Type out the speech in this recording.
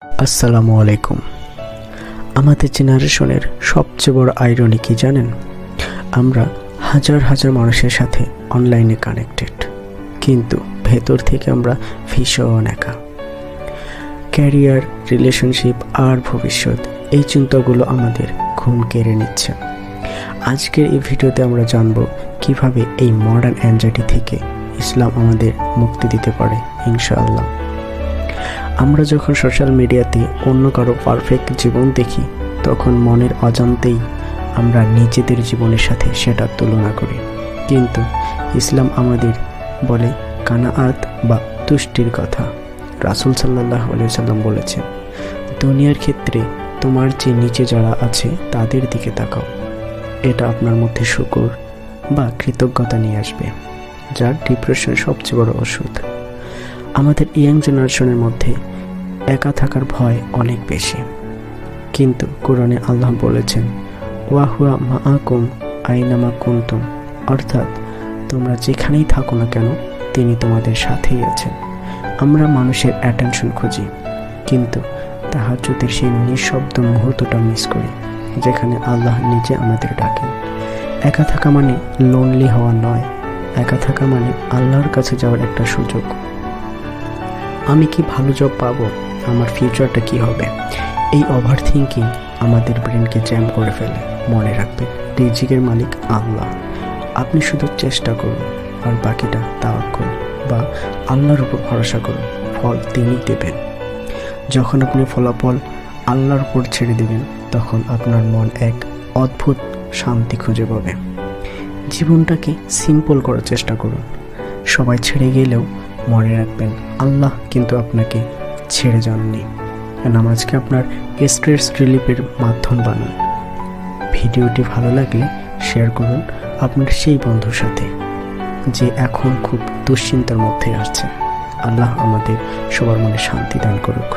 আসসালামু আলাইকুম। আমাদের জেনারেশনের সবচেয়ে বড় আইরনি কি জানেন? আমরা হাজার হাজার মানুষের সাথে অনলাইনে কানেক্টেড, কিন্তু ভেতর থেকে আমরা ভীষণ একা। ক্যারিয়ার, রিলেশনশিপ আর ভবিষ্যৎ, এই চিন্তাগুলো আমাদের ঘুম কেড়ে নিচ্ছে। আজকের এই ভিডিওতে আমরা জানব কিভাবে এই মডার্ন অ্যাংজাইটি থেকে ইসলাম আমাদের মুক্তি দিতে পারে ইনশাআল্লাহ। আমরা যখন সোশ্যাল মিডিয়াতে অন্য কারো পারফেক্ট জীবন দেখি, তখন মনের অজান্তেই আমরা নিজেদের জীবনের সাথে সেটা তুলনা করি। কিন্তু ইসলাম আমাদের বলে কানাআত বা তুষ্টির কথা। রাসূল সাল্লাল্লাহু আলাইহি ওয়াসাল্লাম বলেছেন, দুনিয়ার ক্ষেত্রে তোমার যে নিচে যারা আছে তাদের দিকে তাকাও। এটা আপনার মধ্যে শুকর বা কৃতজ্ঞতা নিয়ে আসবে, যার ডিপ্রেশনের সবচেয়ে বড় ওষুধ। আমাদের ইয়াং জেনারেশনের মধ্যে একা থাকার ভয় অনেক বেশি, কিন্তু কোরআনে আল্লাহ বলেছেন, ওয়াহুয়া মাআকুম আইনামা কুনতুম, অর্থাৎ তোমরা যেখানেই থাকো না কেন তিনি তোমাদের সাথেই আছেন। আমরা মানুষের অ্যাটেনশন খুঁজি, কিন্তু তাহাজ্জুদের সেই নিঃশব্দ মুহূর্তটা মিস করি, যেখানে আল্লাহ নিজে আমাদের ডাকেন। একা থাকা মানে লোনলি হওয়া নয়, একা থাকা মানে আল্লাহর কাছে যাওয়ার একটা সুযোগ। আমি কি ভালো জব পাবো? আমার ফিউচারটা কি হবে? এই ওভার থিঙ্কিং আমাদের ব্রেনকে জ্যাম করে ফেলে। মনে রাখবেন, রিজিকের মালিক আল্লাহ। আপনি শুধু চেষ্টা করুন, আর বাকিটা তাওয়াক্কুল বা আল্লাহর উপর ভরসা করুন, ফল তিনি দেবেন। যখন আপনি ফলাফল আল্লাহর উপর ছেড়ে দেবেন, তখন আপনার মন এক অদ্ভুত শান্তি খুঁজে পাবে। জীবনটাকে সিম্পল করার চেষ্টা করুন। সবাই ছেড়ে গেলেও মনে রাখবেন, আল্লাহ কিন্তু আপনাকে ছেড়ে যাননি। নামাজকে আপনার স্ট্রেস রিলিফের মাধ্যম বানান। ভিডিওটি ভালো লাগলে শেয়ার করুন আপনার সেই বন্ধুর সাথে যে এখন খুব দুশ্চিন্তার মধ্যে আছে। আল্লাহ আমাদের সবার মনে শান্তি দান করুক।